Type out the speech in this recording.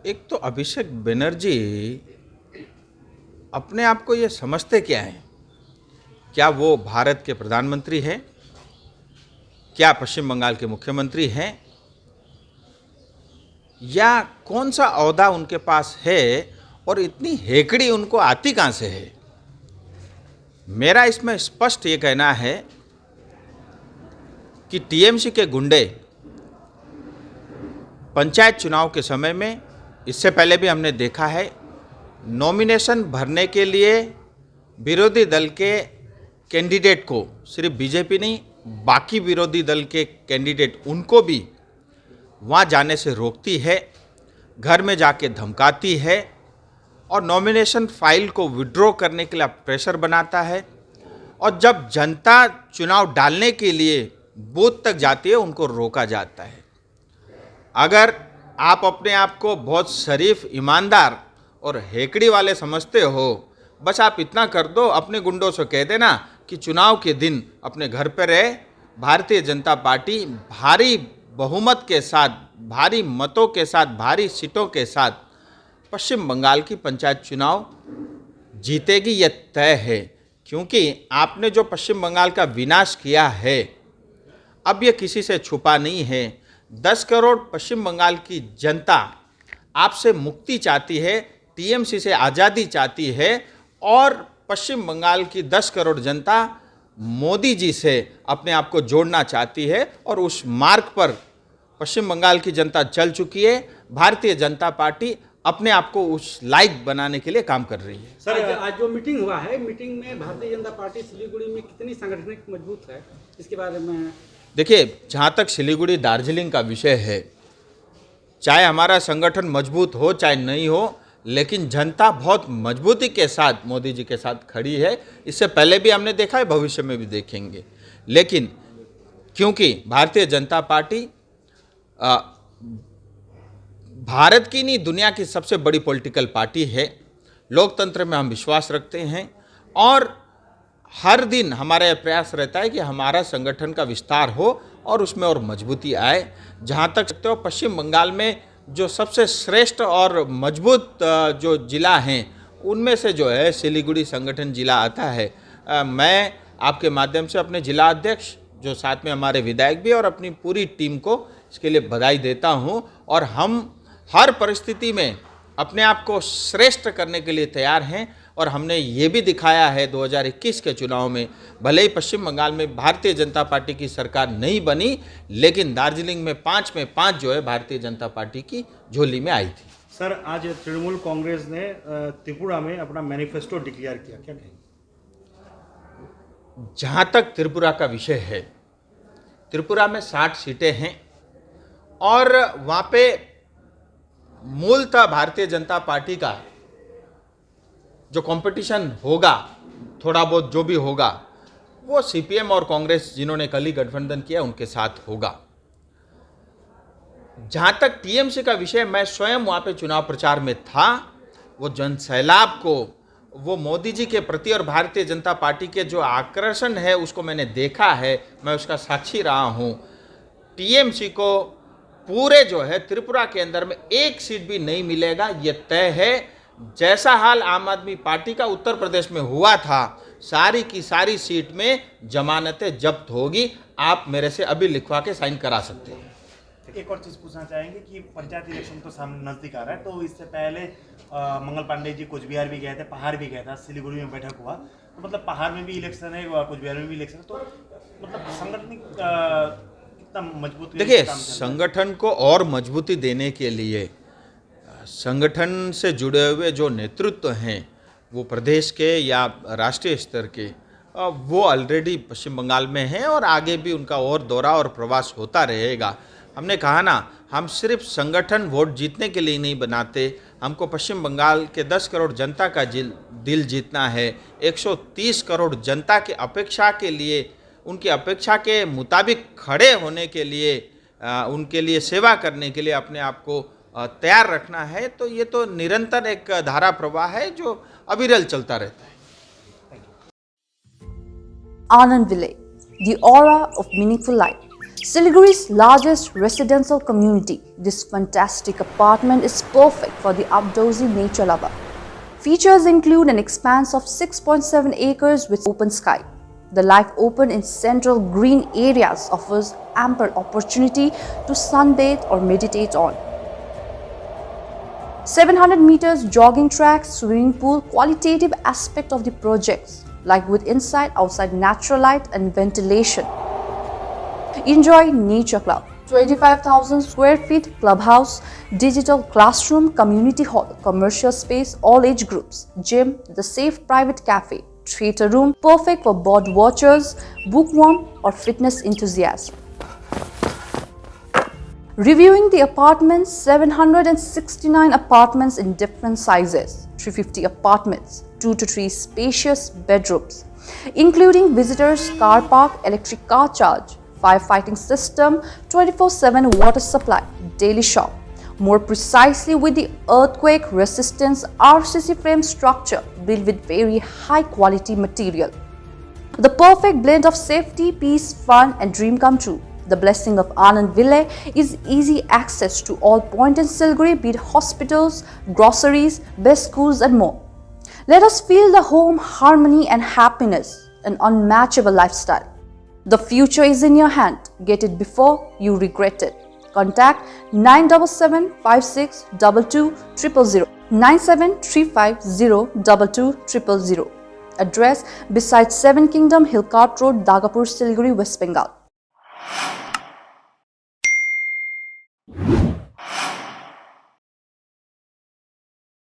एक तो अभिषेक बनर्जी अपने आप को ये समझते क्या हैं? क्या वो भारत के प्रधानमंत्री हैं? क्या पश्चिम बंगाल के मुख्यमंत्री हैं? या कौन सा ओहदा उनके पास है और इतनी हेकड़ी उनको आती कहाँ से है? मेरा इसमें स्पष्ट ये कहना है कि टीएमसी के गुंडे पंचायत चुनाव के समय में, इससे पहले भी हमने देखा है, नॉमिनेशन भरने के लिए विरोधी दल के कैंडिडेट को, सिर्फ बीजेपी नहीं, बाकी विरोधी दल के कैंडिडेट उनको भी वहाँ जाने से रोकती है, घर में जाके धमकाती है और नॉमिनेशन फाइल को विड्रॉ करने के लिए प्रेशर बनाता है। और जब जनता चुनाव डालने के लिए बूथ तक जाती है, उनको रोका जाता है। अगर आप अपने आप को बहुत शरीफ, ईमानदार और हेकड़ी वाले समझते हो, बस आप इतना कर दो, अपने गुंडों से कह देना कि चुनाव के दिन अपने घर पर रहे। भारतीय जनता पार्टी भारी बहुमत के साथ, भारी मतों के साथ, भारी सीटों के साथ पश्चिम बंगाल की पंचायत चुनाव जीतेगी, यह तय है। क्योंकि आपने जो पश्चिम बंगाल का विनाश किया है, अब यह किसी से छुपा नहीं है। 10 करोड़ पश्चिम बंगाल की जनता आपसे मुक्ति चाहती है, टीएमसी से आज़ादी चाहती है और पश्चिम बंगाल की 10 करोड़ जनता मोदी जी से अपने आप को जोड़ना चाहती है और उस मार्ग पर पश्चिम बंगाल की जनता चल चुकी है। भारतीय जनता पार्टी अपने आप को उस लायक बनाने के लिए काम कर रही है। सर, आज जो मीटिंग हुआ है, मीटिंग में भारतीय जनता पार्टी सिलीगुड़ी में कितनी संगठनिक मजबूत है, इसके बारे में? देखिए, जहाँ तक सिलीगुड़ी दार्जिलिंग का विषय है, चाहे हमारा संगठन मजबूत हो चाहे नहीं हो, लेकिन जनता बहुत मजबूती के साथ मोदी जी के साथ खड़ी है। इससे पहले भी हमने देखा है, भविष्य में भी देखेंगे। लेकिन क्योंकि भारतीय जनता पार्टी भारत की नहीं, दुनिया की सबसे बड़ी पॉलिटिकल पार्टी है, लोकतंत्र में हम विश्वास रखते हैं और हर दिन हमारा यह प्रयास रहता है कि हमारा संगठन का विस्तार हो और उसमें और मजबूती आए। जहाँ तक सकते हो, पश्चिम बंगाल में जो सबसे श्रेष्ठ और मजबूत जो जिला हैं, उनमें से जो है सिलीगुड़ी संगठन जिला आता है। मैं आपके माध्यम से अपने जिला अध्यक्ष, जो साथ में हमारे विधायक भी, और अपनी पूरी टीम को इसके लिए बधाई देता हूं। और हम हर परिस्थिति में अपने आप को श्रेष्ठ करने के लिए तैयार हैं और हमने ये भी दिखाया है 2021 के चुनाव में। भले ही पश्चिम बंगाल में भारतीय जनता पार्टी की सरकार नहीं बनी, लेकिन दार्जिलिंग में 5 में 5 जो है भारतीय जनता पार्टी की झोली में आई थी। सर, आज तृणमूल कांग्रेस ने त्रिपुरा में अपना मैनिफेस्टो डिक्लेयर किया, क्या कहेंगे? जहाँ तक त्रिपुरा का विषय है, त्रिपुरा में 60 सीटें हैं और वहाँ पे मूलतः भारतीय जनता पार्टी का जो कंपटीशन होगा, थोड़ा बहुत जो भी होगा, वो सीपीएम और कांग्रेस, जिन्होंने कल ही गठबंधन किया, उनके साथ होगा। जहाँ तक टीएमसी का विषय, मैं स्वयं वहाँ पे चुनाव प्रचार में था। वो जन सैलाब को, वो मोदी जी के प्रति और भारतीय जनता पार्टी के जो आकर्षण है, उसको मैंने देखा है, मैं उसका साक्षी रहा हूँ। टीएमसी को पूरे जो है त्रिपुरा के अंदर में एक सीट भी नहीं मिलेगा, ये तय है। जैसा हाल आम आदमी पार्टी का उत्तर प्रदेश में हुआ था, सारी की सारी सीट में जमानतें जब्त होगी। आप मेरे से अभी लिखवा के साइन करा सकते हैं। एक और चीज़ पूछना चाहेंगे कि पंचायत इलेक्शन तो सामने नज़दीक आ रहा है, तो इससे पहले मंगल पांडे जी कुछ बिहार भी गए थे, पहाड़ भी गया था, सिलीगुड़ी में बैठक हुआ, तो मतलब पहाड़ में भी इलेक्शन है, कुछ बिहार में भी इलेक्शन है, तो मतलब संगठन कितना मजबूत? देखिए, संगठन को और मजबूती देने के लिए संगठन से जुड़े हुए जो नेतृत्व हैं, वो प्रदेश के या राष्ट्रीय स्तर के, वो ऑलरेडी पश्चिम बंगाल में हैं और आगे भी उनका और दौरा और प्रवास होता रहेगा। हमने कहा ना, हम सिर्फ संगठन वोट जीतने के लिए नहीं बनाते, हमको पश्चिम बंगाल के 10 करोड़ जनता का दिल जीतना है। 130 करोड़ जनता की अपेक्षा के लिए, उनकी अपेक्षा के मुताबिक खड़े होने के लिए, उनके लिए सेवा करने के लिए अपने आप को तैयार रखना है। तो ये तो निरंतर एक धारा प्रवाह है जो अविरल चलता रहता है। Anand Village, the aura of meaningful life. Siliguri's largest residential community, this fantastic apartment is perfect for the outdoorsy nature lover. Features include an expanse of 6.7 acres with open sky. The life open in central green areas offers ample opportunity to sunbathe or meditate on. 700 meters jogging track, swimming pool, qualitative aspect of the projects, like with inside-outside natural light and ventilation. Enjoy Nature Club, 25,000 square feet clubhouse, digital classroom, community hall, commercial space, all age groups, gym, the safe private cafe, theatre room, perfect for bird watchers, bookworm or fitness enthusiasts. Reviewing the apartments, 769 apartments in different sizes, 350 apartments, 2 to 3 spacious bedrooms, including visitors, car park, electric car charge, firefighting system, 24/7 water supply, daily shop. More precisely with the earthquake resistance RCC frame structure built with very high quality material. The perfect blend of safety, peace, fun and dream come true. The blessing of Anand Ville is easy access to all points in Siliguri, be it hospitals, groceries, best schools and more. Let us feel the home harmony and happiness, an unmatchable lifestyle. The future is in your hand. Get it before you regret it. Contact 9775622000, 9735022000. Address beside Seven Kingdom Hillcart Road, Dagapur, Siliguri, West Bengal.